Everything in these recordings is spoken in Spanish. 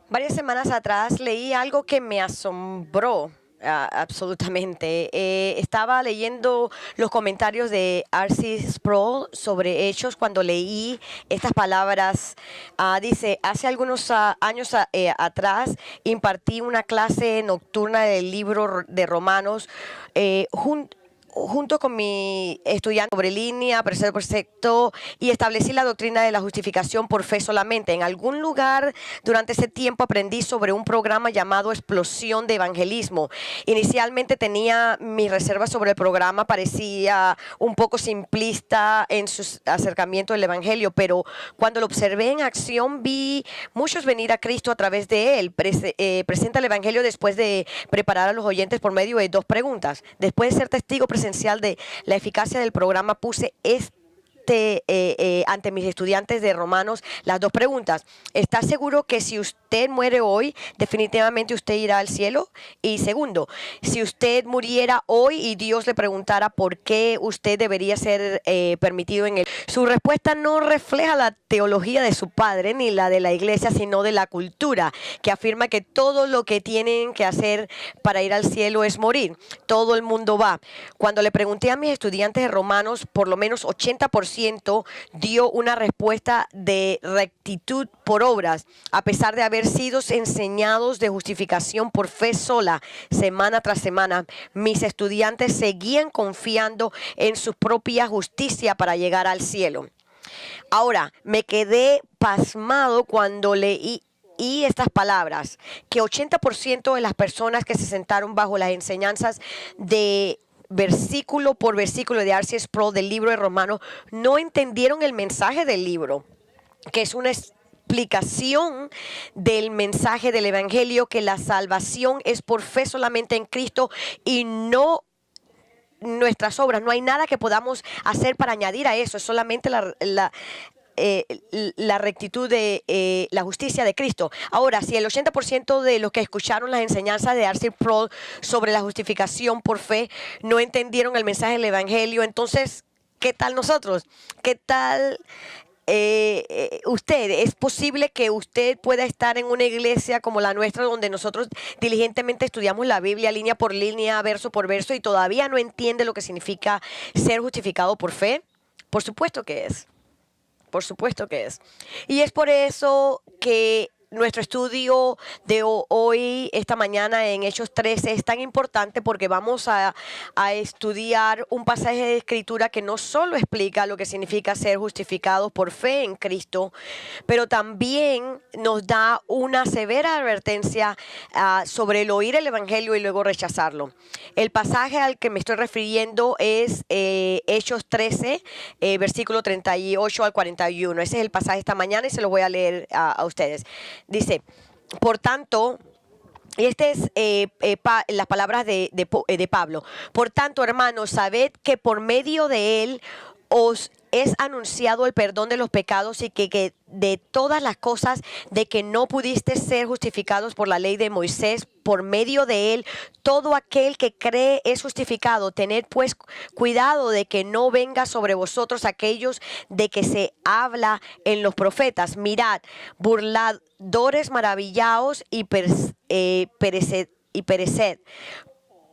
Varias semanas atrás leí algo que me asombró. Absolutamente. Estaba leyendo los comentarios de R.C. Sproul sobre Hechos cuando leí estas palabras. Dice, hace algunos años atrás impartí una clase nocturna del libro de Romanos junto con mi estudiante sobre línea, precepto por precepto, y establecí la doctrina de la justificación por fe solamente. En algún lugar durante ese tiempo aprendí sobre un programa llamado Explosión de Evangelismo. Inicialmente tenía mis reservas sobre el programa, parecía un poco simplista en su acercamiento al Evangelio, pero cuando lo observé en acción vi muchos venir a Cristo a través de él. Presenta el Evangelio después de preparar a los oyentes por medio de dos preguntas. Después de ser testigo presencial de la eficacia del programa, puse ante mis estudiantes de Romanos las dos preguntas. ¿Está seguro que si usted muere hoy, definitivamente usted irá al cielo? Y segundo, si usted muriera hoy y Dios le preguntara por qué usted debería ser permitido en él, su respuesta no refleja la teología de su padre ni la de la iglesia, sino de la cultura, que afirma que todo lo que tienen que hacer para ir al cielo es morir. Todo el mundo va. Cuando le pregunté a mis estudiantes de Romanos, por lo menos 80% dio una respuesta de rectitud por obras, a pesar de haber sido enseñados de justificación por fe sola semana tras semana. Mis estudiantes seguían confiando en su propia justicia para llegar al cielo. Ahora, me quedé pasmado cuando leí estas palabras, que 80% de las personas que se sentaron bajo las enseñanzas de versículo por versículo de R.C. Sproul del libro de Romanos no entendieron el mensaje del libro, que es una explicación del mensaje del Evangelio, que la salvación es por fe solamente en Cristo y no nuestras obras. No hay nada que podamos hacer para añadir a eso, es solamente la rectitud de la justicia de Cristo. Ahora, si el 80% de los que escucharon las enseñanzas de R.C. Sproul sobre la justificación por fe no entendieron el mensaje del Evangelio, entonces, ¿qué tal nosotros? ¿Qué tal usted? ¿Es posible que usted pueda estar en una iglesia como la nuestra, donde nosotros diligentemente estudiamos la Biblia línea por línea, verso por verso, y todavía no entiende lo que significa ser justificado por fe? Por supuesto que es. Por supuesto que es. Y es por eso que nuestro estudio de hoy, esta mañana en Hechos 13, es tan importante, porque vamos a estudiar un pasaje de Escritura que no solo explica lo que significa ser justificados por fe en Cristo, pero también nos da una severa advertencia sobre el oír el Evangelio y luego rechazarlo. El pasaje al que me estoy refiriendo es Hechos 13, versículo 38 al 41. Ese es el pasaje esta mañana y se lo voy a leer a ustedes. Dice, por tanto, y este es las palabras de Pablo. Por tanto, hermanos, sabed que por medio de él os es anunciado el perdón de los pecados, y que de todas las cosas de que no pudiste ser justificados por la ley de Moisés, por medio de él, todo aquel que cree es justificado. Tened pues cuidado de que no venga sobre vosotros aquellos de que se habla en los profetas. Mirad, burladores, maravillaos y pereced.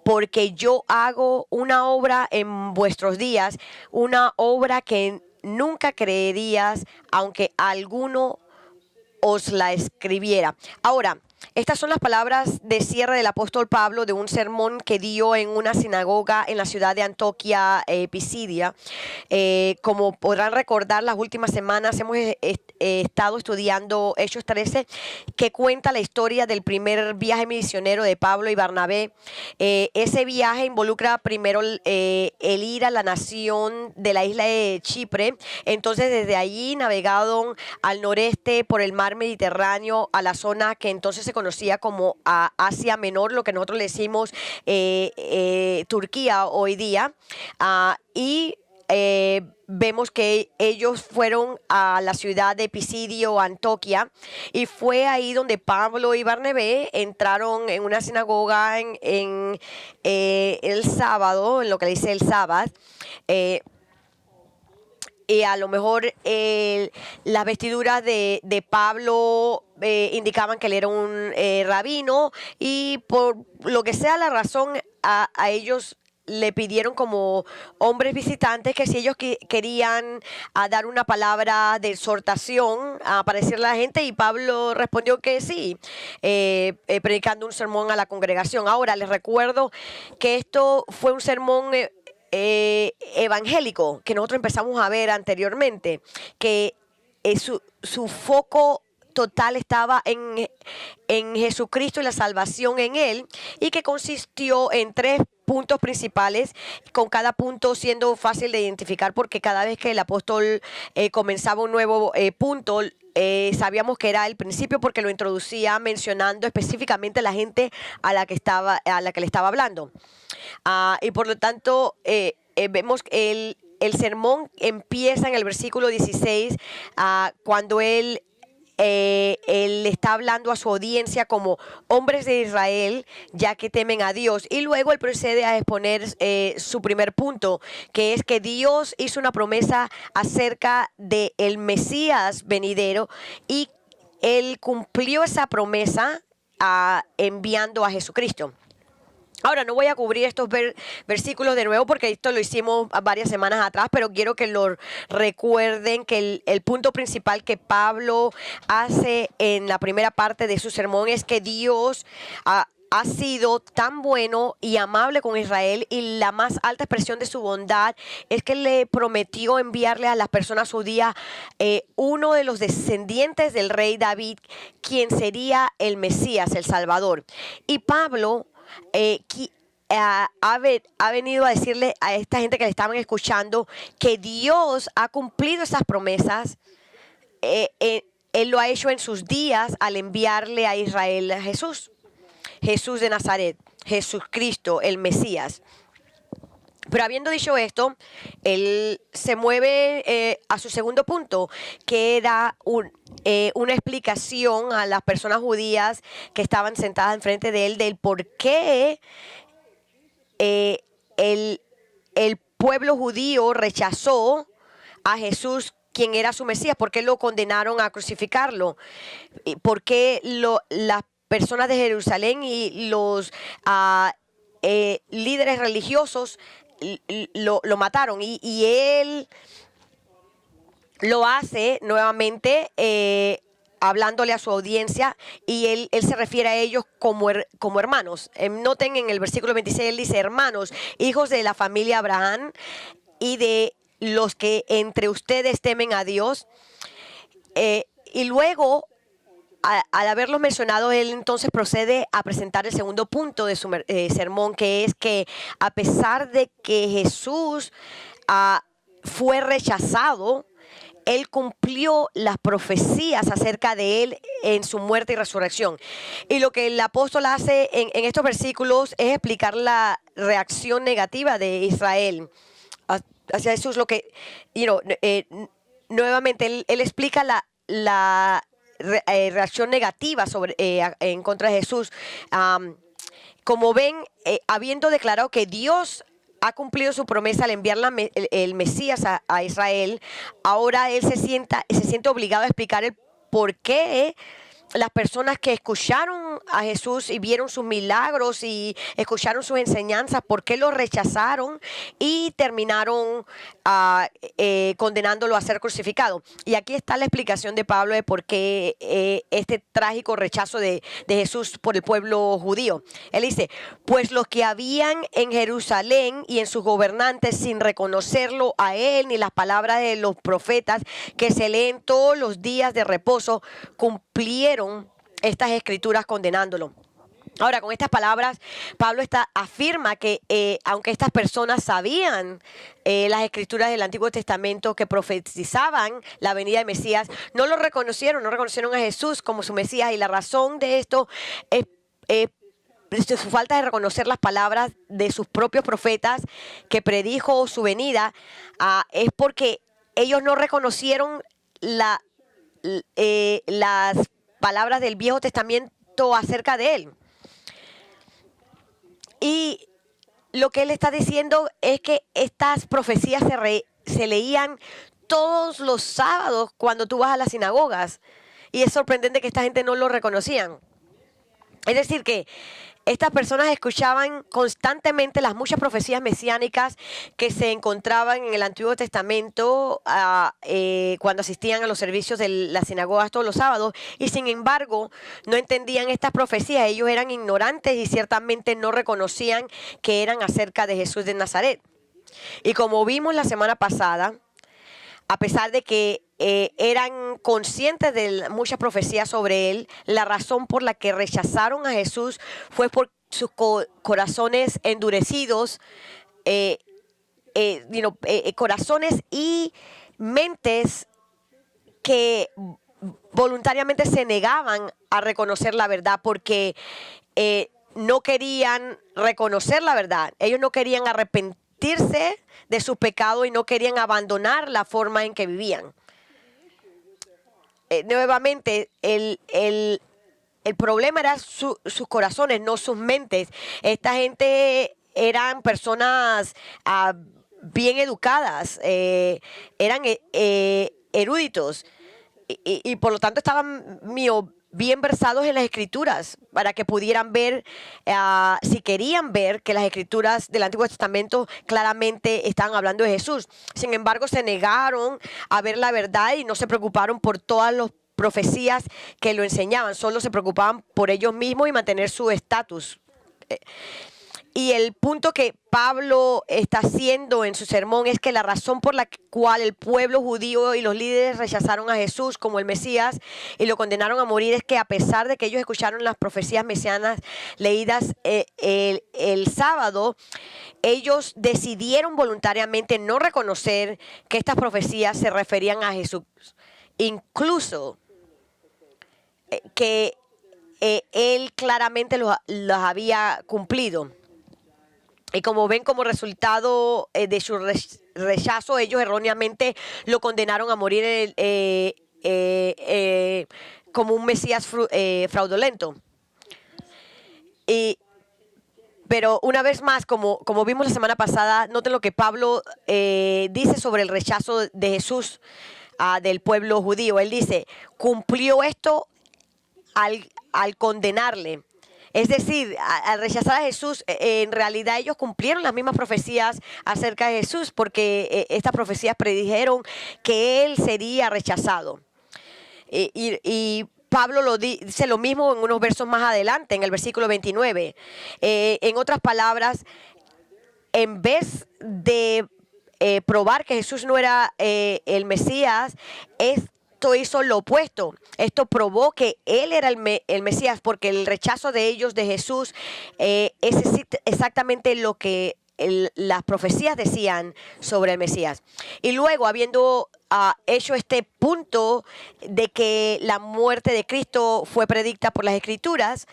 Porque yo hago una obra en vuestros días, una obra que nunca creerías, aunque alguno os la escribiera. Ahora, estas son las palabras de cierre del apóstol Pablo de un sermón que dio en una sinagoga en la ciudad de Antioquía, Pisidia. Como podrán recordar, las últimas semanas hemos estado estudiando Hechos 13, que cuenta la historia del primer viaje misionero de Pablo y Bernabé. Ese viaje involucra primero el ir a la nación de la isla de Chipre. Entonces, desde allí navegaron al noreste por el mar Mediterráneo a la zona que entonces se conocía como Asia Menor, lo que nosotros le decimos Turquía hoy día, y vemos que ellos fueron a la ciudad de Pisidio, Antioquía, y fue ahí donde Pablo y Bernabé entraron en una sinagoga en el sábado, en lo que le dice el sábado. a lo mejor las vestiduras de Pablo indicaban que él era un rabino, y por lo que sea la razón, a ellos le pidieron como hombres visitantes que si ellos querían dar una palabra de exhortación para decirle a la gente, y Pablo respondió que sí, predicando un sermón a la congregación. Ahora les recuerdo que esto fue un sermón evangélico que nosotros empezamos a ver anteriormente, que su foco total estaba en Jesucristo y la salvación en Él, y que consistió en 3 puntos principales, con cada punto siendo fácil de identificar, porque cada vez que el apóstol comenzaba un nuevo punto, sabíamos que era el principio, porque lo introducía mencionando específicamente a la gente a la que le estaba hablando. Y por lo tanto, vemos que el sermón empieza en el versículo 16, cuando él está hablando a su audiencia como hombres de Israel, ya que temen a Dios. Y luego él procede a exponer su primer punto, que es que Dios hizo una promesa acerca del Mesías venidero, y él cumplió esa promesa enviando a Jesucristo. Ahora, no voy a cubrir estos versículos de nuevo, porque esto lo hicimos varias semanas atrás, pero quiero que lo recuerden, que el punto principal que Pablo hace en la primera parte de su sermón es que Dios ha sido tan bueno y amable con Israel, y la más alta expresión de su bondad es que le prometió enviarle a las personas judías uno de los descendientes del rey David, quien sería el Mesías, el Salvador. Y Pablo ha venido a decirle a esta gente que le estaban escuchando que Dios ha cumplido esas promesas. Él lo ha hecho en sus días al enviarle a Israel a Jesús de Nazaret, Jesucristo, el Mesías. Pero habiendo dicho esto, él se mueve a su segundo punto, que era una explicación a las personas judías que estaban sentadas enfrente de él del por qué el pueblo judío rechazó a Jesús, quien era su Mesías, por qué lo condenaron a crucificarlo, por qué las personas de Jerusalén y los líderes religiosos lo mataron, y él lo hace nuevamente hablándole a su audiencia, y él se refiere a ellos como hermanos. Noten en el versículo 26, él dice: hermanos, hijos de la familia Abraham y de los que entre ustedes temen a Dios. Y luego, al haberlos mencionado, él entonces procede a presentar el segundo punto de su sermón, que es que a pesar de que Jesús fue rechazado, él cumplió las profecías acerca de él en su muerte y resurrección. Y lo que el apóstol hace en estos versículos es explicar la reacción negativa de Israel hacia Jesús. Lo que, nuevamente, él explica la reacción negativa en contra de Jesús. Como ven, habiendo declarado que Dios ha cumplido su promesa al enviar el Mesías a Israel, ahora él se siente obligado a explicar el por qué las personas que escucharon a Jesús y vieron sus milagros y escucharon sus enseñanzas, por qué lo rechazaron y terminaron condenándolo a ser crucificado. Y aquí está la explicación de Pablo de por qué este trágico rechazo de Jesús por el pueblo judío. Él dice: pues los que habían en Jerusalén y en sus gobernantes, sin reconocerlo a él ni las palabras de los profetas que se leen todos los días de reposo, cumplieron estas escrituras condenándolo. Ahora, con estas palabras, Pablo afirma que aunque estas personas sabían las escrituras del Antiguo Testamento que profetizaban la venida del Mesías, no reconocieron a Jesús como su Mesías. Y la razón de esto es su falta de reconocer las palabras de sus propios profetas que predijo su venida. Es porque ellos no reconocieron las palabras del Viejo Testamento acerca de él. Y lo que él está diciendo es que estas profecías se leían todos los sábados cuando tú vas a las sinagogas. Y es sorprendente que esta gente no lo reconocían. Es decir, que estas personas escuchaban constantemente las muchas profecías mesiánicas que se encontraban en el Antiguo Testamento cuando asistían a los servicios de las sinagogas todos los sábados, y sin embargo no entendían estas profecías. Ellos eran ignorantes y ciertamente no reconocían que eran acerca de Jesús de Nazaret. Y como vimos la semana pasada, a pesar de que eran conscientes de muchas profecías sobre él, la razón por la que rechazaron a Jesús fue por sus corazones endurecidos, corazones y mentes que voluntariamente se negaban a reconocer la verdad porque no querían reconocer la verdad. Ellos no querían arrepentirse de su pecado y no querían abandonar la forma en que vivían. Nuevamente, el problema era sus corazones, no sus mentes. Esta gente eran personas bien educadas, eran eruditos y por lo tanto estaban bien versados en las escrituras para que pudieran ver, si querían ver, que las escrituras del Antiguo Testamento claramente estaban hablando de Jesús. Sin embargo, se negaron a ver la verdad y no se preocuparon por todas las profecías que lo enseñaban, solo se preocupaban por ellos mismos y mantener su estatus. Y el punto que Pablo está haciendo en su sermón es que la razón por la cual el pueblo judío y los líderes rechazaron a Jesús como el Mesías y lo condenaron a morir es que a pesar de que ellos escucharon las profecías mesianas leídas el sábado, ellos decidieron voluntariamente no reconocer que estas profecías se referían a Jesús. Incluso que él claramente los había cumplido. Y como ven, como resultado de su rechazo, ellos erróneamente lo condenaron a morir como un Mesías fraudulento. Pero una vez más, como vimos la semana pasada, noten lo que Pablo dice sobre el rechazo de Jesús del pueblo judío. Él dice, cumplió esto al condenarle. Es decir, al rechazar a Jesús, en realidad ellos cumplieron las mismas profecías acerca de Jesús, porque estas profecías predijeron que él sería rechazado. Y Pablo dice lo mismo en unos versos más adelante, en el versículo 29. En otras palabras, en vez de probar que Jesús no era el Mesías, esto hizo lo opuesto. Esto probó que él era el Mesías, porque el rechazo de ellos de Jesús es exactamente lo que las profecías decían sobre el Mesías. Y luego, habiendo hecho este punto de que la muerte de Cristo fue predicta por las Escrituras,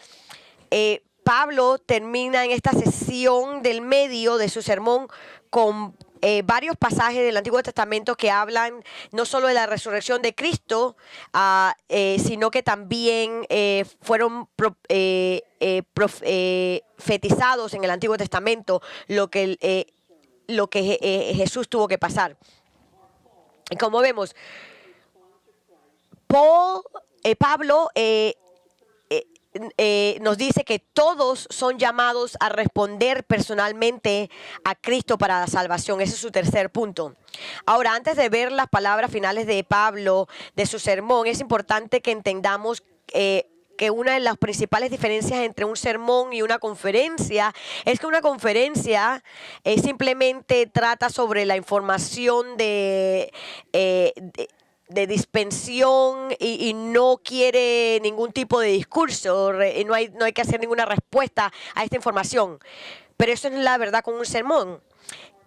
Pablo termina en esta sesión del medio de su sermón con varios pasajes del Antiguo Testamento que hablan no solo de la resurrección de Cristo, sino que también fueron profetizados en el Antiguo Testamento lo que Jesús tuvo que pasar. Y como vemos, Pablo nos dice que todos son llamados a responder personalmente a Cristo para la salvación. Ese es su tercer punto. Ahora, antes de ver las palabras finales de Pablo, de su sermón, es importante que entendamos que una de las principales diferencias entre un sermón y una conferencia es que una conferencia simplemente trata sobre la información de dispensión y no quiere ningún tipo de discurso, no hay que hacer ninguna respuesta a esta información. Pero eso es la verdad con un sermón.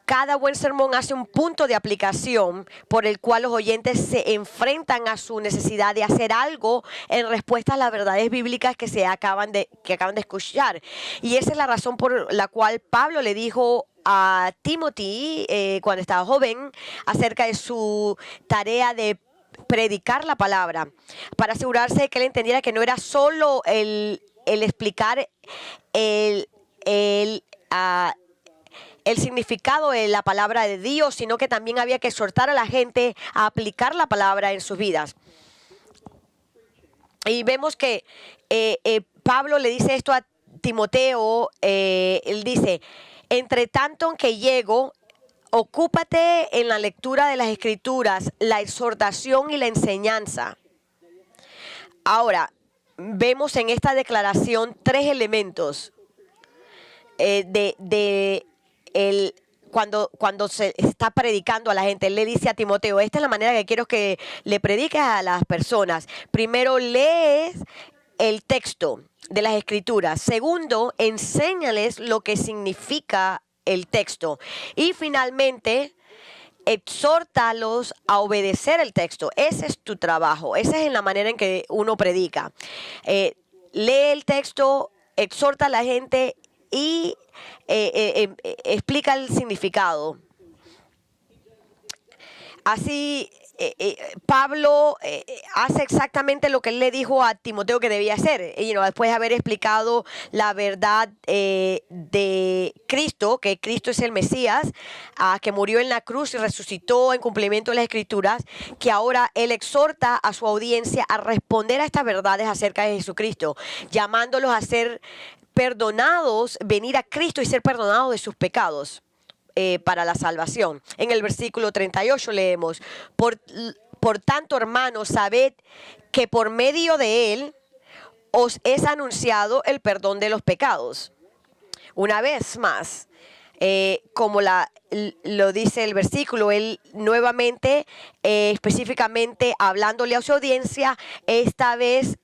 Cada buen sermón hace un punto de aplicación por el cual los oyentes se enfrentan a su necesidad de hacer algo en respuesta a las verdades bíblicas que acaban de escuchar. Y esa es la razón por la cual Pablo le dijo a Timothy cuando estaba joven acerca de su tarea de predicar la palabra, para asegurarse de que él entendiera que no era solo el explicar el significado de la palabra de Dios, sino que también había que exhortar a la gente a aplicar la palabra en sus vidas. Y vemos que Pablo le dice esto a Timoteo, él dice, entre tanto que llego, ocúpate en la lectura de las Escrituras, la exhortación y la enseñanza. Ahora, vemos en esta declaración tres elementos cuando se está predicando a la gente. Él le dice a Timoteo, esta es la manera que quiero que le prediques a las personas. Primero, lees el texto de las Escrituras. Segundo, enséñales lo que significa el texto. Y finalmente, exhórtalos a obedecer el texto. Ese es tu trabajo. Esa es la manera en que uno predica. Lee el texto, exhorta a la gente y explica el significado. Así, Pablo hace exactamente lo que él le dijo a Timoteo que debía hacer. Después de haber explicado la verdad de Cristo, que Cristo es el Mesías, que murió en la cruz y resucitó en cumplimiento de las Escrituras, que ahora él exhorta a su audiencia a responder a estas verdades acerca de Jesucristo, llamándolos a ser perdonados, venir a Cristo y ser perdonados de sus pecados. Para la salvación. En el versículo 38 leemos, por tanto, hermanos, sabed que por medio de él os es anunciado el perdón de los pecados. Una vez más, como lo dice el versículo, él nuevamente, específicamente hablándole a su audiencia, esta vez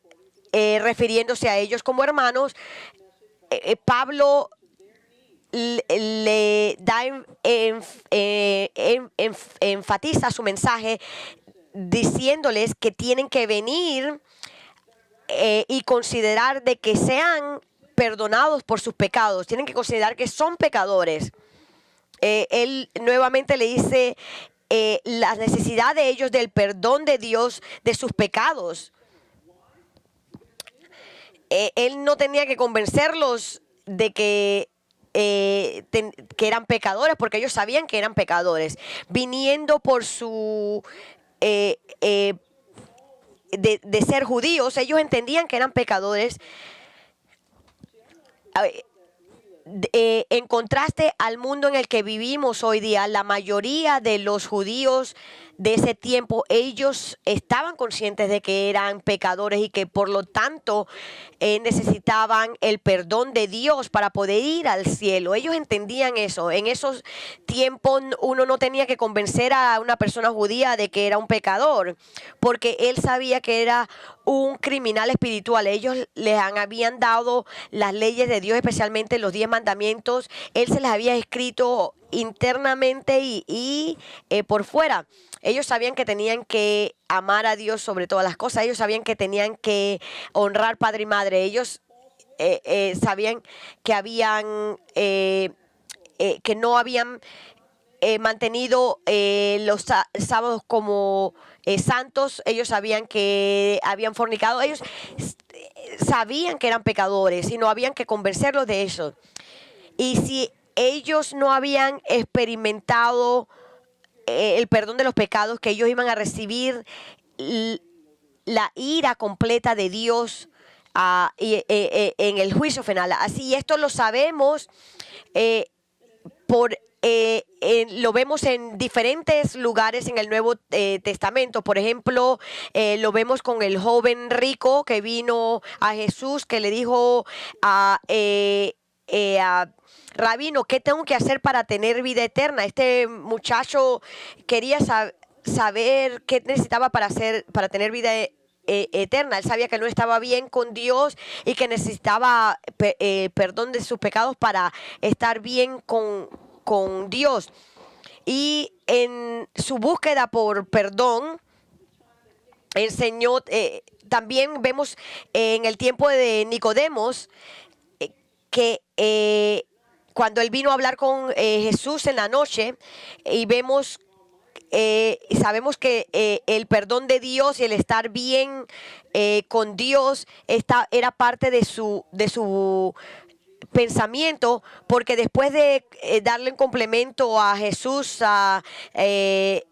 refiriéndose a ellos como hermanos, Pablo le da enfatiza su mensaje diciéndoles que tienen que venir y considerar de que sean perdonados por sus pecados, tienen que considerar que son pecadores. Él nuevamente le dice la necesidad de ellos del perdón de Dios de sus pecados. Él no tenía que convencerlos de que eran pecadores, porque ellos sabían que eran pecadores, viniendo por su de ser judíos. Ellos entendían que eran pecadores, en contraste al mundo en el que vivimos hoy día. La mayoría de los judíos de ese tiempo, ellos estaban conscientes de que eran pecadores y que por lo tanto necesitaban el perdón de Dios para poder ir al cielo. Ellos entendían eso. En esos tiempos uno no tenía que convencer a una persona judía de que era un pecador, porque él sabía que era un criminal espiritual. Ellos les habían dado las leyes de Dios, especialmente los 10 mandamientos. Él se las había escrito internamente y por fuera. Ellos sabían que tenían que amar a Dios sobre todas las cosas. Ellos sabían que tenían que honrar padre y madre. Ellos sabían que que no habían mantenido los sábados como santos. Ellos sabían que habían fornicado. Ellos sabían que eran pecadores y no habían que convencerlos de eso. Y si ellos no habían experimentado el perdón de los pecados, que ellos iban a recibir la ira completa de Dios en el juicio final. Así, esto lo sabemos lo vemos en diferentes lugares en el Nuevo Testamento. Por ejemplo, lo vemos con el joven rico que vino a Jesús, que le dijo a Rabino, ¿qué tengo que hacer para tener vida eterna? Este muchacho quería saber qué necesitaba para tener vida eterna. Él sabía que no estaba bien con Dios y que necesitaba perdón de sus pecados para estar bien con Dios. Y en su búsqueda por perdón, el Señor, también vemos en el tiempo de Nicodemos, que cuando él vino a hablar con Jesús en la noche, y sabemos que el perdón de Dios y el estar bien con Dios era parte de su pensamiento, porque después de darle un complemento a Jesús, él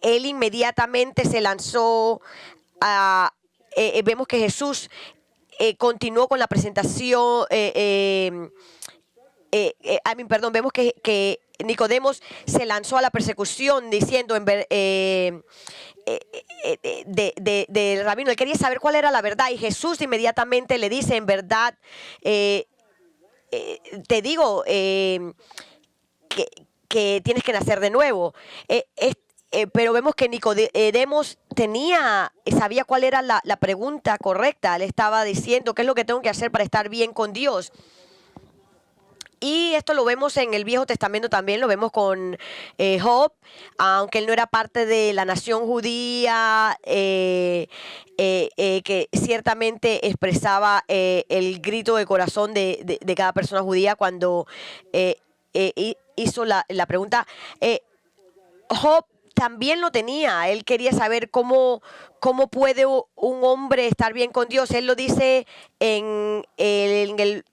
inmediatamente se lanzó a... vemos que Jesús continuó con la presentación, vemos que Nicodemos se lanzó a la persecución diciendo del rabino, él quería saber cuál era la verdad, y Jesús inmediatamente le dice, en verdad, te digo que tienes que nacer de nuevo. Pero vemos que Nicodemos sabía cuál era la pregunta correcta. Le estaba diciendo qué es lo que tengo que hacer para estar bien con Dios. Y esto lo vemos en el Viejo Testamento también, lo vemos con Job, aunque él no era parte de la nación judía, que ciertamente expresaba el grito de corazón de cada persona judía cuando hizo la pregunta. Job también lo tenía, él quería saber cómo puede un hombre estar bien con Dios. Él lo dice en el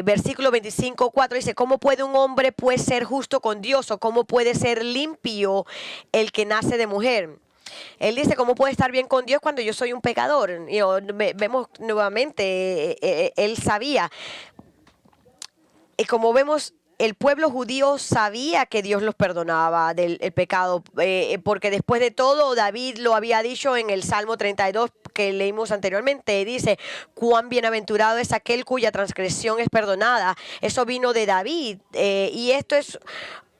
versículo 25:4, dice, ¿cómo puede un hombre pues ser justo con Dios? ¿O cómo puede ser limpio el que nace de mujer? Él dice, ¿cómo puede estar bien con Dios cuando yo soy un pecador? Vemos nuevamente, él sabía. Y como vemos, el pueblo judío sabía que Dios los perdonaba del el pecado, porque después de todo David lo había dicho en el Salmo 32 que leímos anteriormente. Dice, cuán bienaventurado es aquel cuya transgresión es perdonada. Eso vino de David, y esto es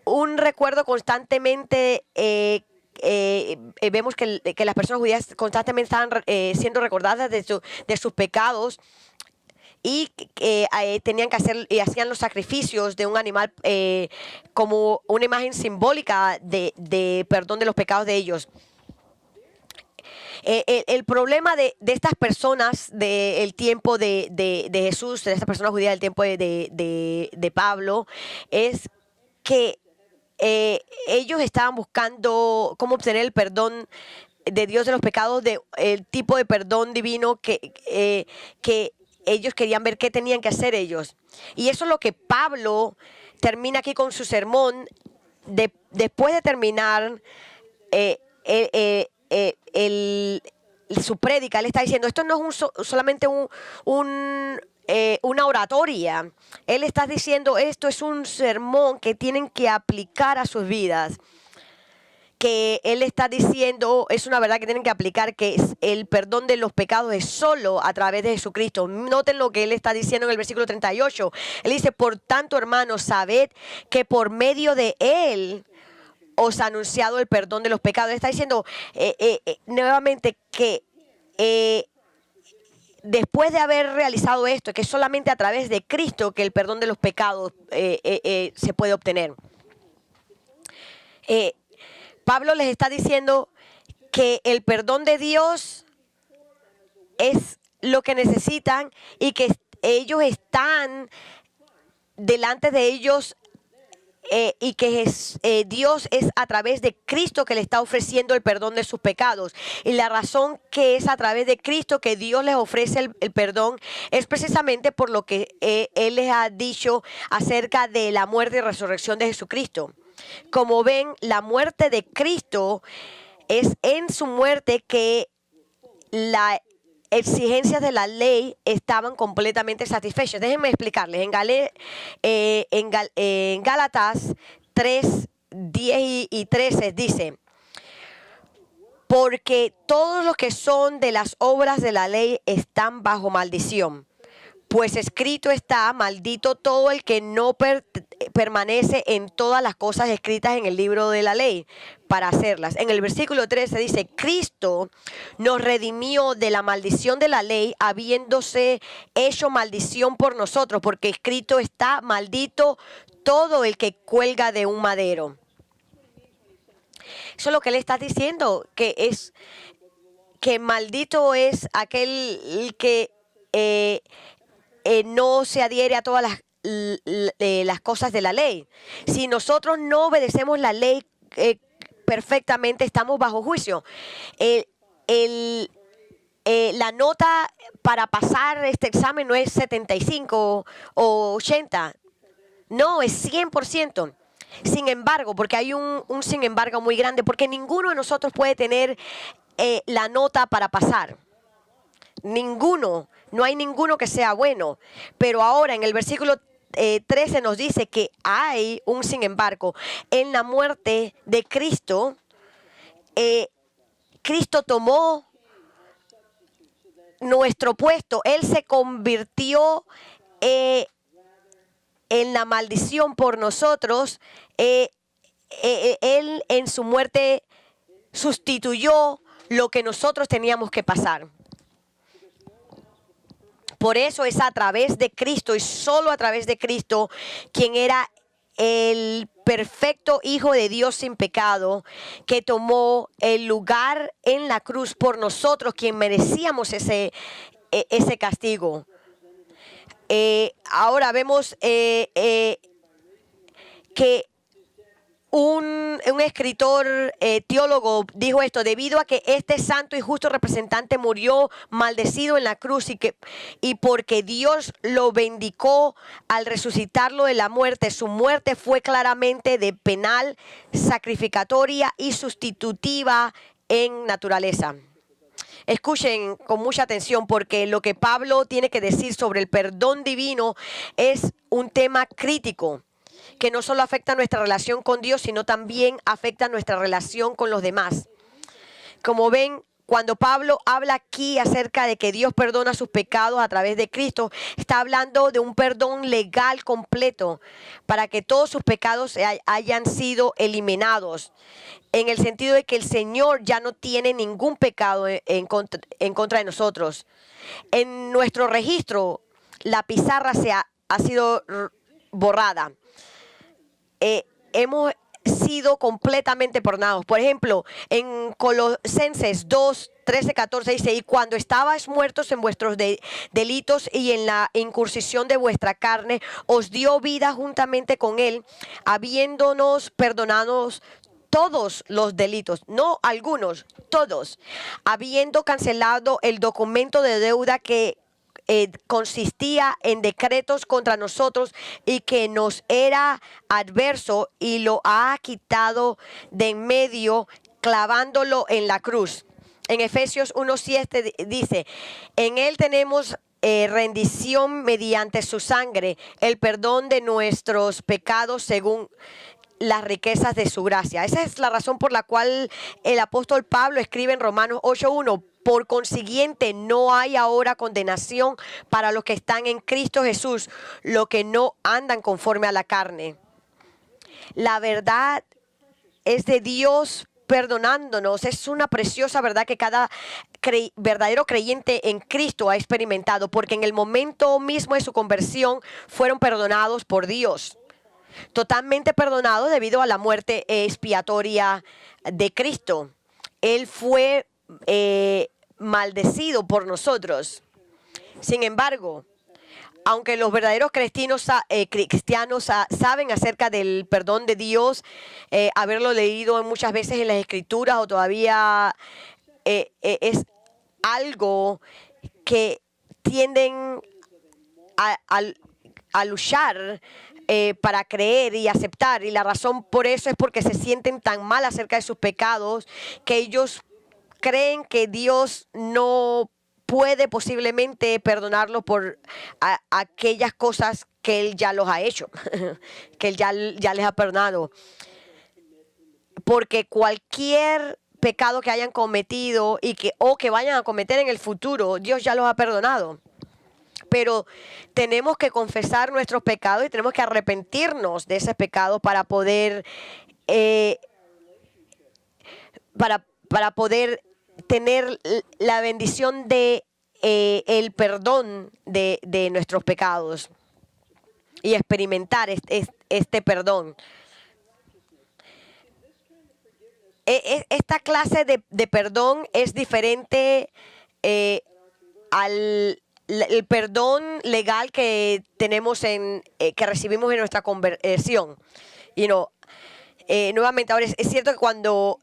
un recuerdo constantemente. Vemos que las personas judías constantemente estaban siendo recordadas de sus pecados, y tenían que hacer y hacían los sacrificios de un animal como una imagen simbólica de perdón de los pecados de ellos. El problema de estas personas del tiempo de Jesús, de estas personas judías del tiempo de Pablo, es que ellos estaban buscando cómo obtener el perdón de Dios de los pecados, el tipo de perdón divino que ellos querían ver qué tenían que hacer ellos. Y eso es lo que Pablo termina aquí con su sermón. Después de terminar su prédica, él está diciendo, esto no es solamente una oratoria. Él está diciendo, esto es un sermón que tienen que aplicar a sus vidas. Que él está diciendo, es una verdad que tienen que aplicar, que el perdón de los pecados es solo a través de Jesucristo. Noten lo que él está diciendo en el versículo 38. Él dice, por tanto, hermanos, sabed que por medio de él os ha anunciado el perdón de los pecados. Él está diciendo nuevamente que después de haber realizado esto, que es solamente a través de Cristo que el perdón de los pecados se puede obtener. Pablo les está diciendo que el perdón de Dios es lo que necesitan, y que ellos están delante de ellos, y que Dios es a través de Cristo que le está ofreciendo el perdón de sus pecados. Y la razón que es a través de Cristo que Dios les ofrece el perdón es precisamente por lo que Él les ha dicho acerca de la muerte y resurrección de Jesucristo. Como ven, la muerte de Cristo es en su muerte que las exigencias de la ley estaban completamente satisfechas. Déjenme explicarles. En Gálatas 3, 10 y 13 dice, porque todos los que son de las obras de la ley están bajo maldición. Pues escrito está, maldito todo el que no permanece en todas las cosas escritas en el libro de la ley para hacerlas. En el versículo 13 dice, Cristo nos redimió de la maldición de la ley, habiéndose hecho maldición por nosotros, porque escrito está, maldito todo el que cuelga de un madero. Eso es lo que le está diciendo, que maldito es aquel que no se adhiere a todas las cosas de la ley. Si nosotros no obedecemos la ley perfectamente, estamos bajo juicio. la nota para pasar este examen no es 75 o 80, no, es 100%. Sin embargo, porque hay un sin embargo muy grande, porque ninguno de nosotros puede tener la nota para pasar. Ninguno, no hay ninguno que sea bueno. Pero ahora en el versículo 13 nos dice que hay un sin embargo. En la muerte de Cristo, Cristo tomó nuestro puesto. Él se convirtió en la maldición por nosotros. Él en su muerte sustituyó lo que nosotros teníamos que pasar. Por eso es a través de Cristo y solo a través de Cristo, quien era el perfecto Hijo de Dios sin pecado, que tomó el lugar en la cruz por nosotros, quien merecíamos ese castigo. Ahora vemos que un escritor teólogo dijo esto: debido a que este santo y justo representante murió maldecido en la cruz y porque Dios lo bendicó al resucitarlo de la muerte, su muerte fue claramente de penal, sacrificatoria y sustitutiva en naturaleza. Escuchen con mucha atención, porque lo que Pablo tiene que decir sobre el perdón divino es un tema crítico, que no solo afecta nuestra relación con Dios, sino también afecta nuestra relación con los demás. Como ven, cuando Pablo habla aquí acerca de que Dios perdona sus pecados a través de Cristo, está hablando de un perdón legal completo para que todos sus pecados hayan sido eliminados, en el sentido de que el Señor ya no tiene ningún pecado en contra de nosotros. En nuestro registro, la pizarra ha sido borrada. Hemos sido completamente perdonados. Por ejemplo, en Colosenses 2, 13, 14 dice: y cuando estabais muertos en vuestros delitos y en la incursión de vuestra carne, os dio vida juntamente con él, habiéndonos perdonados todos los delitos, no algunos, todos, habiendo cancelado el documento de deuda que consistía en decretos contra nosotros y que nos era adverso, y lo ha quitado de en medio, clavándolo en la cruz. En Efesios 1:7 dice: en él tenemos rendición mediante su sangre, el perdón de nuestros pecados según las riquezas de su gracia. Esa es la razón por la cual el apóstol Pablo escribe en Romanos 8:1: por consiguiente, no hay ahora condenación para los que están en Cristo Jesús, los que no andan conforme a la carne. La verdad es de Dios perdonándonos. Es una preciosa verdad que cada verdadero creyente en Cristo ha experimentado, porque en el momento mismo de su conversión fueron perdonados por Dios. Totalmente perdonados debido a la muerte expiatoria de Cristo. Él fue maldecido por nosotros. Sin embargo, aunque los verdaderos cristianos saben acerca del perdón de Dios, haberlo leído muchas veces en las Escrituras, o todavía es algo que tienden a luchar para creer y aceptar, y la razón por eso es porque se sienten tan mal acerca de sus pecados que ellos creen que Dios no puede posiblemente perdonarlos por aquellas cosas que Él ya los ha hecho, que Él ya les ha perdonado. Porque cualquier pecado que hayan cometido o que vayan a cometer en el futuro, Dios ya los ha perdonado. Pero tenemos que confesar nuestros pecados y tenemos que arrepentirnos de ese pecado para poder tener la bendición de el perdón de nuestros pecados y experimentar este perdón. Esta clase de perdón es diferente al el perdón legal que tenemos que recibimos en nuestra conversión. Nuevamente, ahora es cierto que cuando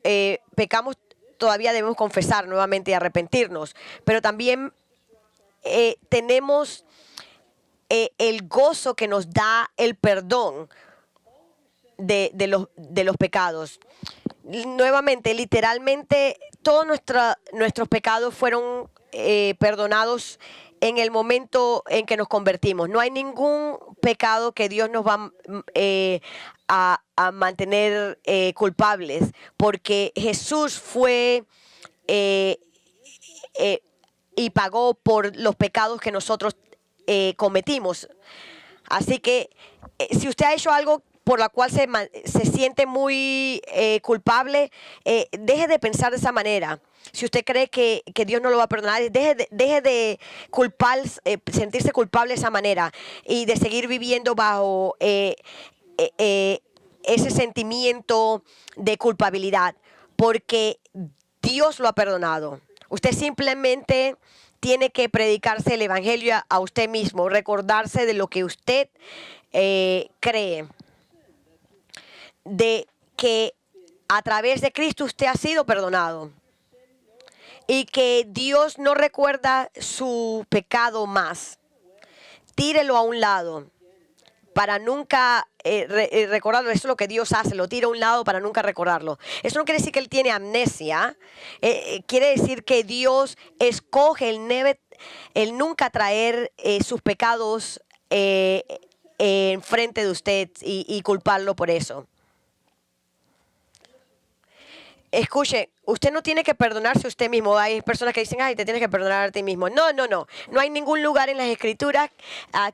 pecamos todavía debemos confesar nuevamente y arrepentirnos, pero también tenemos el gozo que nos da el perdón de los pecados. Nuevamente, literalmente, todos nuestros pecados fueron perdonados en el momento en que nos convertimos. No hay ningún pecado que Dios nos va a mantener culpables, porque Jesús fue y pagó por los pecados que nosotros cometimos. Así que si usted ha hecho algo por la cual se siente muy culpable, deje de pensar de esa manera. Si usted cree que Dios no lo va a perdonar, deje de sentirse culpable de esa manera y de seguir viviendo bajo ese sentimiento de culpabilidad, porque Dios lo ha perdonado. Usted simplemente tiene que predicarse el evangelio a usted mismo, recordarse de lo que usted cree, de que a través de Cristo usted ha sido perdonado y que Dios no recuerda su pecado más. Tírelo a un lado para nunca recordarlo. Eso es lo que Dios hace, lo tira a un lado para nunca recordarlo. Eso no quiere decir que Él tiene amnesia, quiere decir que Dios escoge el nunca traer sus pecados enfrente de usted y culparlo por eso. Escuche, usted no tiene que perdonarse usted mismo. Hay personas que dicen, ay, te tienes que perdonar a ti mismo. No. No hay ningún lugar en las Escrituras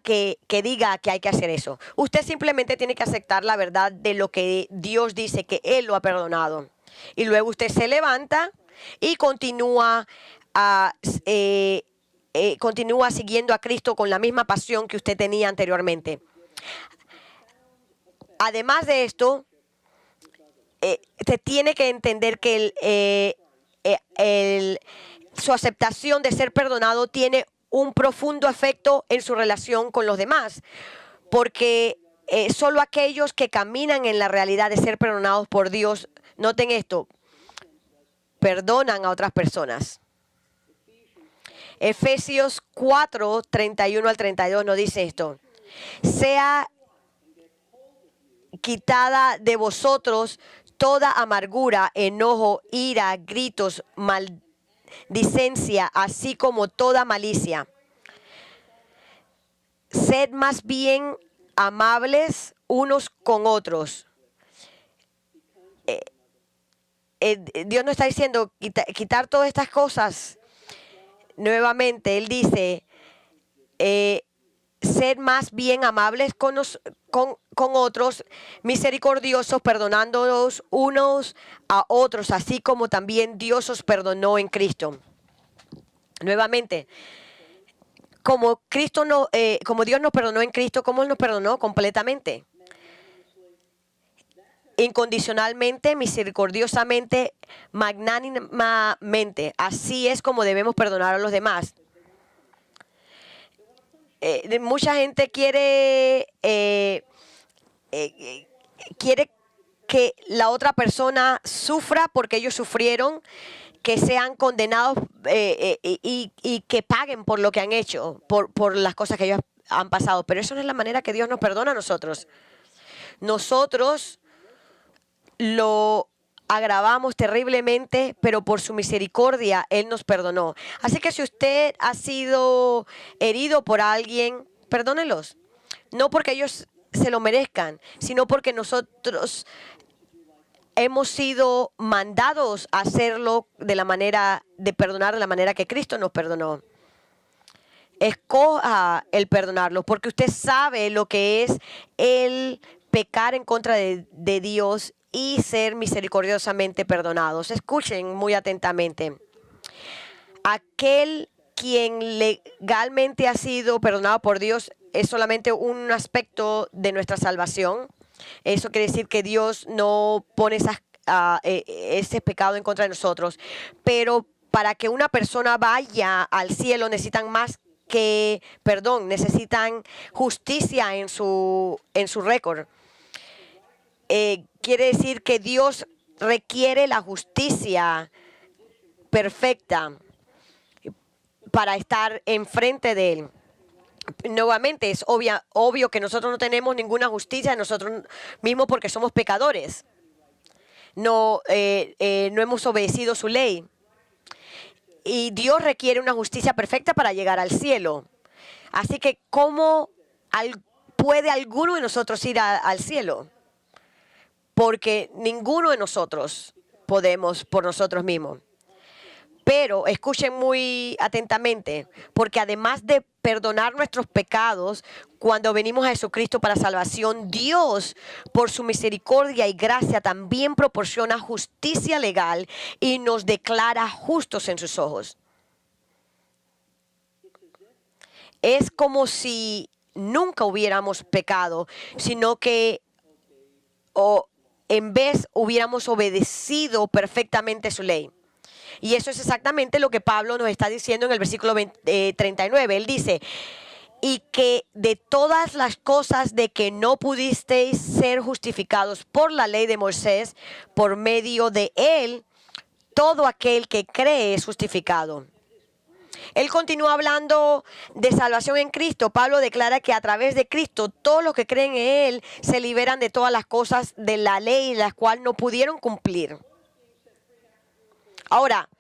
que diga que hay que hacer eso. Usted simplemente tiene que aceptar la verdad de lo que Dios dice, que Él lo ha perdonado. Y luego usted se levanta y continúa siguiendo a Cristo con la misma pasión que usted tenía anteriormente. Además de esto, se tiene que entender que su aceptación de ser perdonado tiene un profundo efecto en su relación con los demás, porque solo aquellos que caminan en la realidad de ser perdonados por Dios, noten esto, perdonan a otras personas. Efesios 4, 31 al 32 nos dice esto: sea quitada de vosotros toda amargura, enojo, ira, gritos, maldicencia, así como toda malicia. Sed más bien amables unos con otros. Dios nos está diciendo quitar todas estas cosas. Nuevamente, Él dice, sed más bien amables con otros, misericordiosos, perdonándonos unos a otros, así como también Dios os perdonó en Cristo. Nuevamente, como Dios nos perdonó en Cristo, ¿cómo Él nos perdonó? Completamente, incondicionalmente, misericordiosamente, magnánimamente. Así es como debemos perdonar a los demás. Mucha gente quiere que la otra persona sufra porque ellos sufrieron, que sean condenados y que paguen por lo que han hecho, por las cosas que ellos han pasado. Pero eso no es la manera que Dios nos perdona a nosotros. Nosotros lo agravamos terriblemente, pero por su misericordia Él nos perdonó. Así que si usted ha sido herido por alguien, perdónelos. No porque ellos se lo merezcan, sino porque nosotros hemos sido mandados a hacerlo de perdonar de la manera que Cristo nos perdonó. Escoja el perdonarlo, porque usted sabe lo que es el pecar en contra de Dios y ser misericordiosamente perdonados. Escuchen muy atentamente. Aquel quien legalmente ha sido perdonado por Dios es solamente un aspecto de nuestra salvación. Eso quiere decir que Dios no pone ese pecado en contra de nosotros. Pero para que una persona vaya al cielo necesitan más que perdón, necesitan justicia en su récord. Quiere decir que Dios requiere la justicia perfecta para estar enfrente de Él. Nuevamente, es obvio que nosotros no tenemos ninguna justicia de nosotros mismos porque somos pecadores. No hemos obedecido su ley. Y Dios requiere una justicia perfecta para llegar al cielo. Así que, ¿cómo puede alguno de nosotros ir al cielo? Porque ninguno de nosotros podemos por nosotros mismos. Pero escuchen muy atentamente, porque además de perdonar nuestros pecados, cuando venimos a Jesucristo para salvación, Dios, por su misericordia y gracia, también proporciona justicia legal y nos declara justos en sus ojos. Es como si nunca hubiéramos pecado, sino que en vez hubiéramos obedecido perfectamente su ley. Y eso es exactamente lo que Pablo nos está diciendo en el versículo 39. Él dice, y que de todas las cosas de que no pudisteis ser justificados por la ley de Moisés, por medio de él, todo aquel que cree es justificado. Él continúa hablando de salvación en Cristo. Pablo declara que a través de Cristo, todos los que creen en Él se liberan de todas las cosas de la ley, las cuales no pudieron cumplir. Ahora,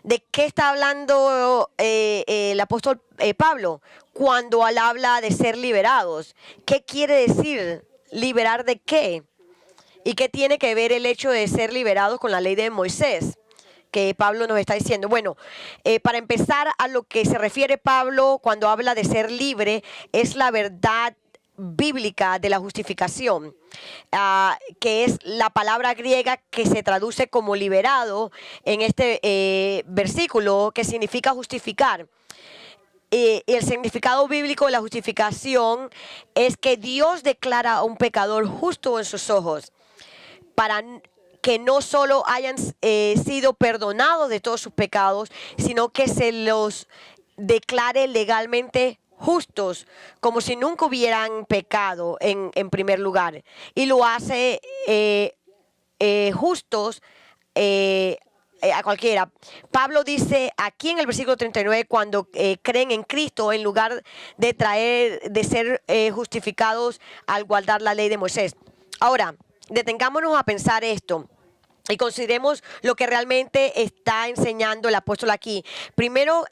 ¿de qué está hablando el apóstol Pablo cuando él habla de ser liberados? ¿Qué quiere decir? ¿Liberar de qué? ¿Y qué tiene que ver el hecho de ser liberados con la ley de Moisés? Que Pablo nos está diciendo. Bueno, para empezar, a lo que se refiere Pablo cuando habla de ser libre es la verdad bíblica de la justificación, que es la palabra griega que se traduce como liberado en este versículo, que significa justificar. El significado bíblico de la justificación es que Dios declara a un pecador justo en sus ojos, para que no solo hayan sido perdonados de todos sus pecados, sino que se los declare legalmente justos, como si nunca hubieran pecado en primer lugar. Y lo hace justos a cualquiera. Pablo dice aquí en el versículo 39, cuando creen en Cristo, en lugar de ser justificados al guardar la ley de Moisés. Ahora, detengámonos a pensar esto y consideremos lo que realmente está enseñando el apóstol aquí. Primero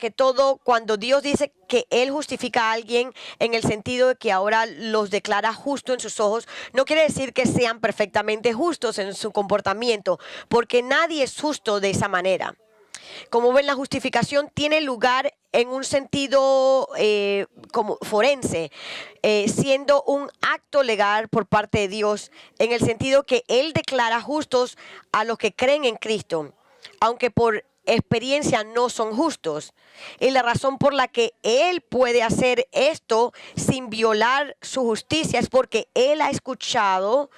que todo, cuando Dios dice que Él justifica a alguien en el sentido de que ahora los declara justos en sus ojos, no quiere decir que sean perfectamente justos en su comportamiento, porque nadie es justo de esa manera. Como ven, la justificación tiene lugar en un sentido como forense, siendo un acto legal por parte de Dios, en el sentido que Él declara justos a los que creen en Cristo, aunque por experiencia no son justos. Y la razón por la que Él puede hacer esto sin violar su justicia es porque Él ha escuchado,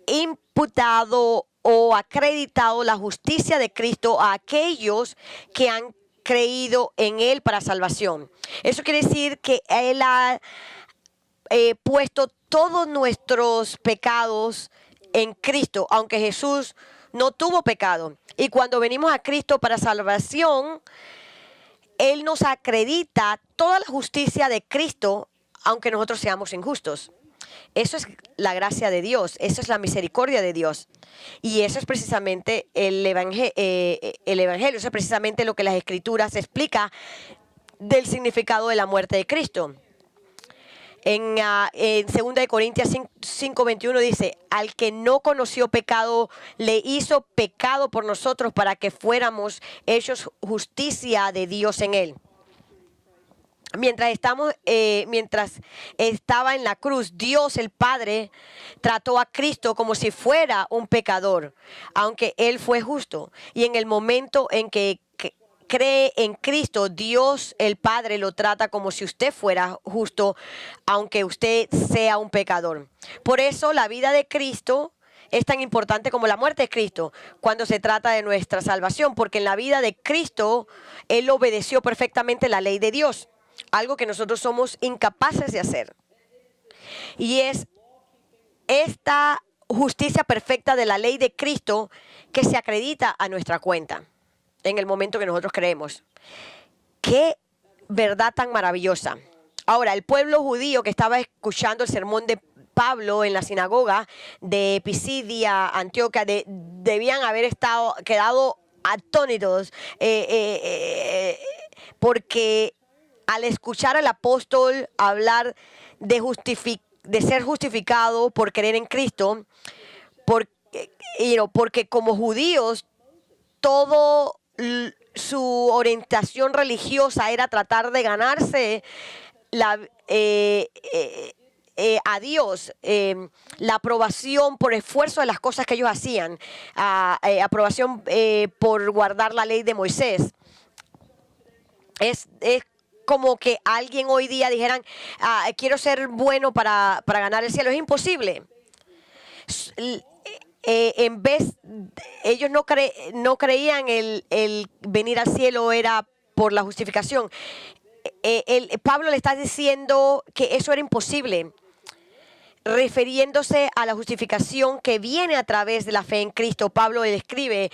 imputado o acreditado la justicia de Cristo a aquellos que han creído en Él para salvación. Eso quiere decir que Él ha puesto todos nuestros pecados en Cristo, aunque Jesús no tuvo pecado. Y cuando venimos a Cristo para salvación, Él nos acredita toda la justicia de Cristo, aunque nosotros seamos injustos. Eso es la gracia de Dios, eso es la misericordia de Dios. Y eso es precisamente el evangelio, eso es precisamente lo que las Escrituras explica del significado de la muerte de Cristo. En 2 Corintios 5:21 dice, al que no conoció pecado, le hizo pecado por nosotros para que fuéramos hechos justicia de Dios en él. Mientras estaba en la cruz, Dios el Padre trató a Cristo como si fuera un pecador, aunque Él fue justo. Y en el momento en que cree en Cristo, Dios el Padre lo trata como si usted fuera justo, aunque usted sea un pecador. Por eso la vida de Cristo es tan importante como la muerte de Cristo cuando se trata de nuestra salvación, porque en la vida de Cristo Él obedeció perfectamente la ley de Dios, algo que nosotros somos incapaces de hacer. Y es esta justicia perfecta de la ley de Cristo que se acredita a nuestra cuenta en el momento que nosotros creemos. ¡Qué verdad tan maravillosa! Ahora, el pueblo judío que estaba escuchando el sermón de Pablo en la sinagoga de Pisidia, Antioquia, debían haber quedado atónitos, porque al escuchar al apóstol hablar de ser justificado por creer en Cristo, porque como judíos todo su orientación religiosa era tratar de ganarse a Dios, la aprobación por esfuerzo de las cosas que ellos hacían, aprobación por guardar la ley de Moisés. Es como que alguien hoy día dijeran, quiero ser bueno para ganar el cielo. Es imposible. En vez, ellos no creían el venir al cielo era por la justificación. Pablo le está diciendo que eso era imposible, refiriéndose a la justificación que viene a través de la fe en Cristo. Pablo le escribe,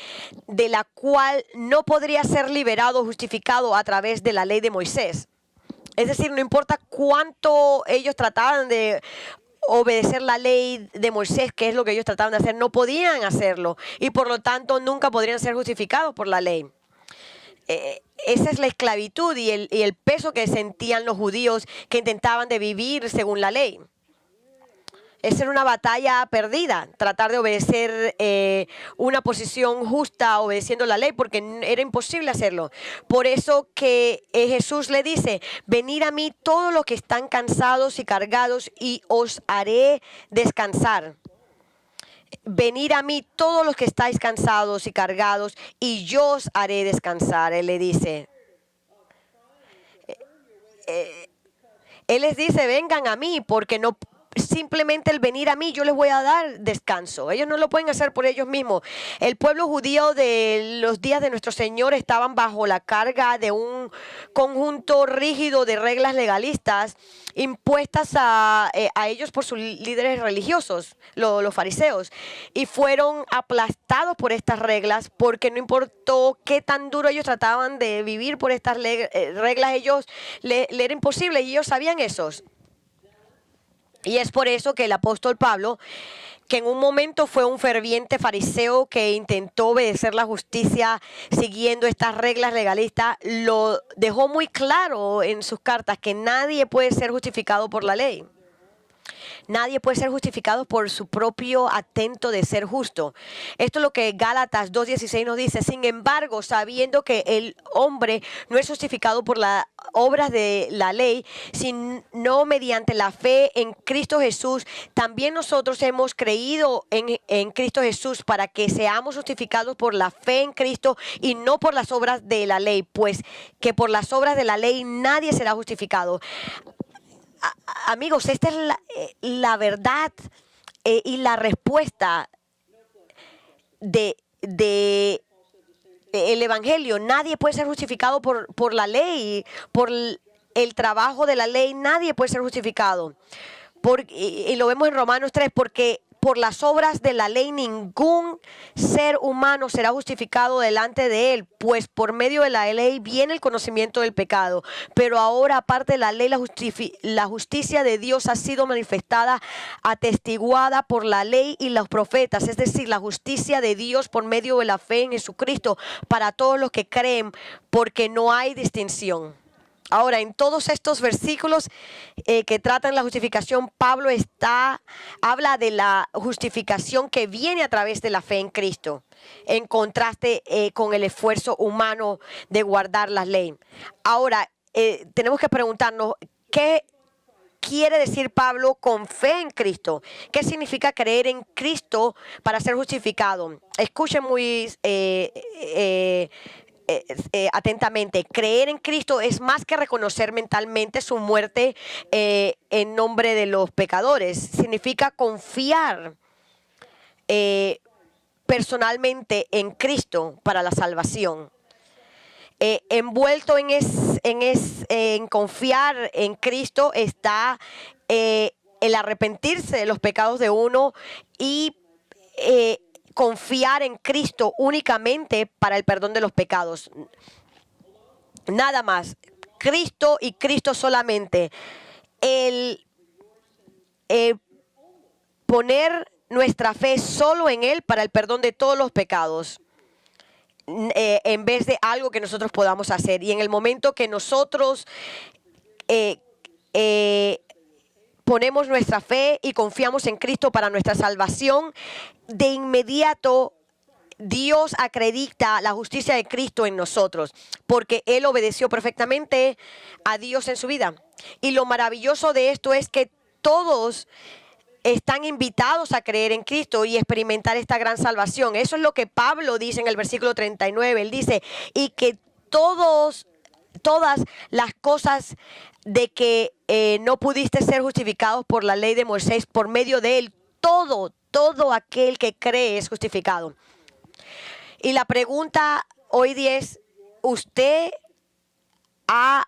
de la cual no podría ser liberado o justificado a través de la ley de Moisés. Es decir, no importa cuánto ellos trataban de obedecer la ley de Moisés, que es lo que ellos trataban de hacer, no podían hacerlo y por lo tanto nunca podrían ser justificados por la ley. Esa es la esclavitud y el peso que sentían los judíos que intentaban de vivir según la ley. Esa era una batalla perdida, tratar de obedecer una posición justa obedeciendo la ley, porque era imposible hacerlo. Por eso que Jesús le dice, venid a mí todos los que están cansados y cargados y os haré descansar. Venid a mí todos los que estáis cansados y cargados y yo os haré descansar. Él le dice. Él les dice, vengan a mí, porque no simplemente el venir a mí, yo les voy a dar descanso. Ellos no lo pueden hacer por ellos mismos. El pueblo judío de los días de nuestro Señor estaban bajo la carga de un conjunto rígido de reglas legalistas impuestas a ellos por sus líderes religiosos, los fariseos, y fueron aplastados por estas reglas, porque no importó qué tan duro ellos trataban de vivir por estas reglas, ellos le era imposible y ellos sabían eso. Y es por eso que el apóstol Pablo, que en un momento fue un ferviente fariseo que intentó obedecer la justicia siguiendo estas reglas legalistas, lo dejó muy claro en sus cartas, que nadie puede ser justificado por la ley. Nadie puede ser justificado por su propio atento de ser justo. Esto es lo que Gálatas 2:16 nos dice. Sin embargo, sabiendo que el hombre no es justificado por las obras de la ley, sino mediante la fe en Cristo Jesús, también nosotros hemos creído en Cristo Jesús para que seamos justificados por la fe en Cristo y no por las obras de la ley, pues que por las obras de la ley nadie será justificado. Amigos, esta es la verdad y la respuesta de el Evangelio. Nadie puede ser justificado por la ley, por el trabajo de la ley. Nadie puede ser justificado. Y lo vemos en Romanos 3, porque por las obras de la ley ningún ser humano será justificado delante de él, pues por medio de la ley viene el conocimiento del pecado. Pero ahora, aparte de la ley, la justicia de Dios ha sido manifestada, atestiguada por la ley y los profetas, es decir, la justicia de Dios por medio de la fe en Jesucristo para todos los que creen, porque no hay distinción. Ahora, en todos estos versículos que tratan la justificación, Pablo habla de la justificación que viene a través de la fe en Cristo, en contraste con el esfuerzo humano de guardar la ley. Ahora, tenemos que preguntarnos, ¿qué quiere decir Pablo con fe en Cristo? ¿Qué significa creer en Cristo para ser justificado? Escuchen muy atentamente. Creer en Cristo es más que reconocer mentalmente su muerte en nombre de los pecadores. Significa confiar personalmente en Cristo para la salvación. Envuelto en confiar en Cristo está el arrepentirse de los pecados de uno y confiar en Cristo únicamente para el perdón de los pecados. Nada más. Cristo y Cristo solamente. El poner nuestra fe solo en Él para el perdón de todos los pecados, en vez de algo que nosotros podamos hacer. Y en el momento que nosotros ponemos nuestra fe y confiamos en Cristo para nuestra salvación, de inmediato Dios acredita la justicia de Cristo en nosotros, porque Él obedeció perfectamente a Dios en su vida. Y lo maravilloso de esto es que todos están invitados a creer en Cristo y experimentar esta gran salvación. Eso es lo que Pablo dice en el versículo 39. Él dice, y que todas las cosas de que no pudiste ser justificados por la ley de Moisés, por medio de Él, todo aquel que cree es justificado. Y la pregunta hoy día es, ¿usted ha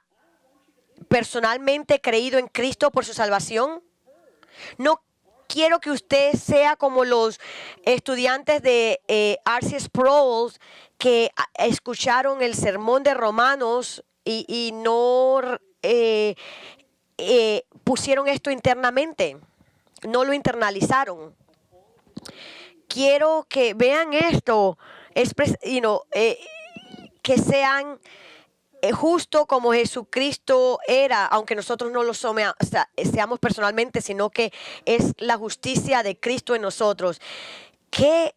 personalmente creído en Cristo por su salvación? No quiero que usted sea como los estudiantes de R.C. Sproul que escucharon el sermón de Romanos y no pusieron esto internamente, no lo internalizaron. Quiero que vean esto, que sean justo como Jesucristo era, aunque nosotros no lo seamos personalmente, sino que es la justicia de Cristo en nosotros. ¿Qué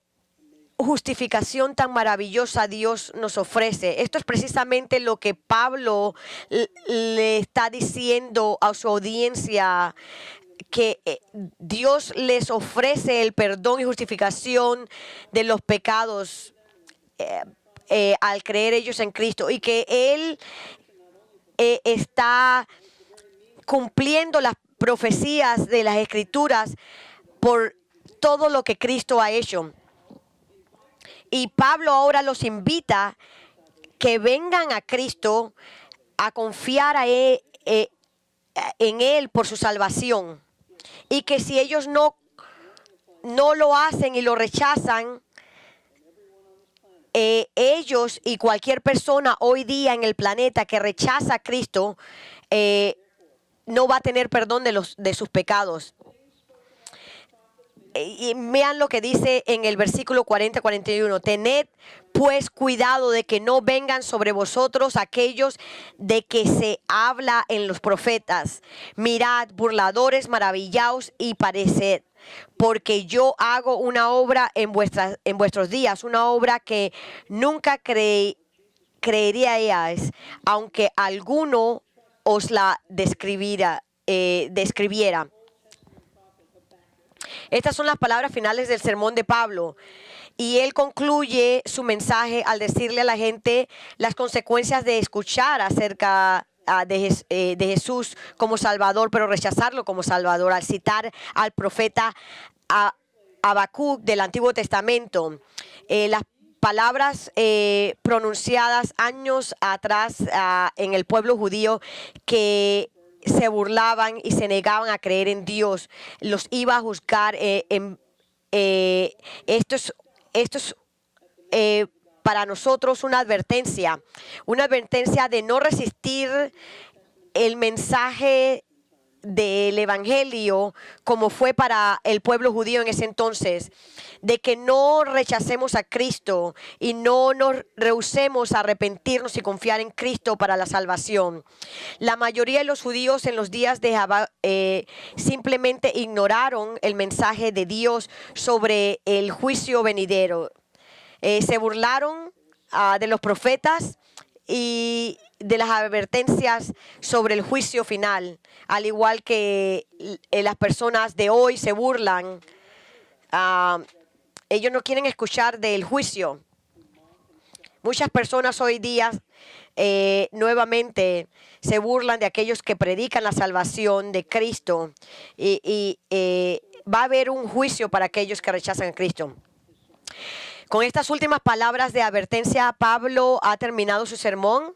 justificación tan maravillosa Dios nos ofrece? Esto es precisamente lo que Pablo le está diciendo a su audiencia, que Dios les ofrece el perdón y justificación de los pecados al creer ellos en Cristo, y que Él está cumpliendo las profecías de las Escrituras por todo lo que Cristo ha hecho. Y Pablo ahora los invita que vengan a Cristo a confiar en Él por su salvación, y que si ellos no lo hacen y lo rechazan, ellos y cualquier persona hoy día en el planeta que rechaza a Cristo no va a tener perdón de sus pecados. Y vean lo que dice en el versículo 40-41. Tened pues cuidado de que no vengan sobre vosotros aquellos de que se habla en los profetas. Mirad, burladores, maravillaos y pareced, porque yo hago una obra en vuestros días, una obra que nunca creeríais, aunque alguno os la describiera. Estas son las palabras finales del sermón de Pablo, y él concluye su mensaje al decirle a la gente las consecuencias de escuchar acerca de Jesús como Salvador, pero rechazarlo como Salvador, al citar al profeta Habacuc del Antiguo Testamento. Las palabras pronunciadas años atrás en el pueblo judío, que se burlaban y se negaban a creer en Dios, los iba a juzgar. Esto es para nosotros una advertencia de no resistir el mensaje del Evangelio, como fue para el pueblo judío en ese entonces, de que no rechacemos a Cristo y no nos rehusemos a arrepentirnos y confiar en Cristo para la salvación. La mayoría de los judíos en los días de simplemente ignoraron el mensaje de Dios sobre el juicio venidero. Se burlaron de los profetas y de las advertencias sobre el juicio final, al igual que las personas de hoy se burlan. Ellos no quieren escuchar del juicio. Muchas personas hoy día nuevamente se burlan de aquellos que predican la salvación de Cristo, y va a haber un juicio para aquellos que rechazan a Cristo. Con estas últimas palabras de advertencia, Pablo ha terminado su sermón.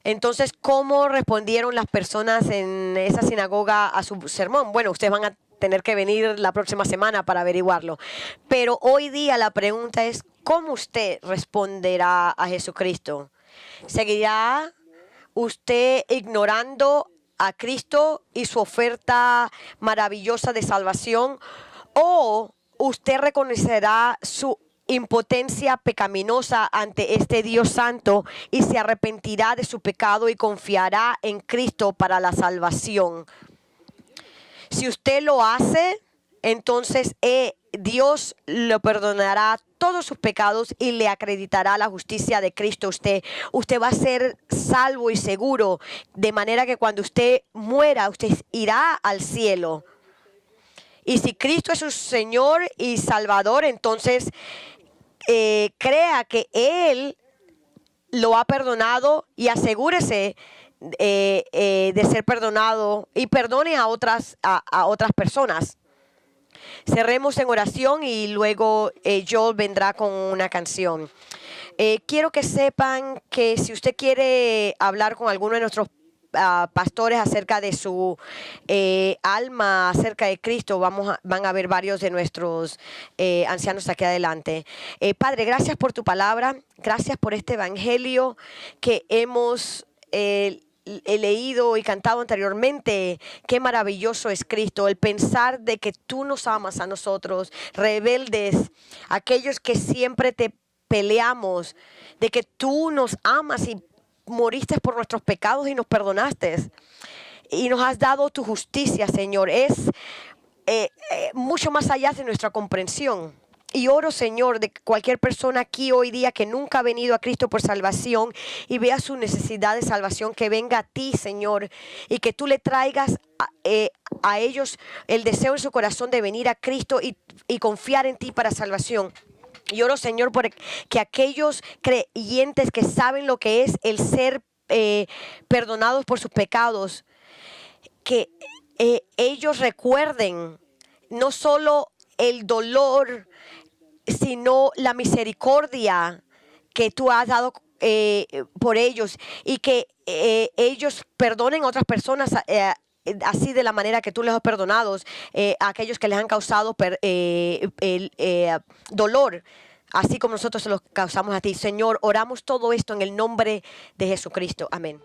Entonces, ¿cómo respondieron las personas en esa sinagoga a su sermón? Bueno, ustedes van a tener que venir la próxima semana para averiguarlo. Pero hoy día la pregunta es, ¿cómo usted responderá a Jesucristo? ¿Seguirá usted ignorando a Cristo y su oferta maravillosa de salvación? ¿O usted reconocerá su impotencia pecaminosa ante este Dios santo y se arrepentirá de su pecado y confiará en Cristo para la salvación? Si usted lo hace, entonces Dios le perdonará todos sus pecados y le acreditará la justicia de Cristo. Usted va a ser salvo y seguro, de manera que cuando usted muera, usted irá al cielo. Y si Cristo es su Señor y Salvador, entonces crea que Él lo ha perdonado y asegúrese de ser perdonado y perdone a otras personas. Cerremos en oración y luego Joel vendrá con una canción. Quiero que sepan que si usted quiere hablar con alguno de nuestros pastores acerca de su alma, acerca de Cristo, van a ver varios de nuestros ancianos aquí adelante. Padre, gracias por tu palabra, gracias por este evangelio que hemos he leído y cantado anteriormente. Qué maravilloso es Cristo, el pensar de que tú nos amas a nosotros, rebeldes, aquellos que siempre te peleamos, de que tú nos amas y moriste por nuestros pecados y nos perdonaste y nos has dado tu justicia, Señor. Es mucho más allá de nuestra comprensión. Y oro, Señor, de cualquier persona aquí hoy día que nunca ha venido a Cristo por salvación y vea su necesidad de salvación, que venga a ti, Señor, y que tú le traigas a ellos el deseo en su corazón de venir a Cristo y confiar en ti para salvación. Y oro, Señor, por que aquellos creyentes que saben lo que es el ser perdonados por sus pecados, que ellos recuerden no solo el dolor, sino la misericordia que tú has dado por ellos, y que ellos perdonen a otras personas así de la manera que tú les has perdonado a aquellos que les han causado dolor, así como nosotros se los causamos a ti. Señor, oramos todo esto en el nombre de Jesucristo. Amén.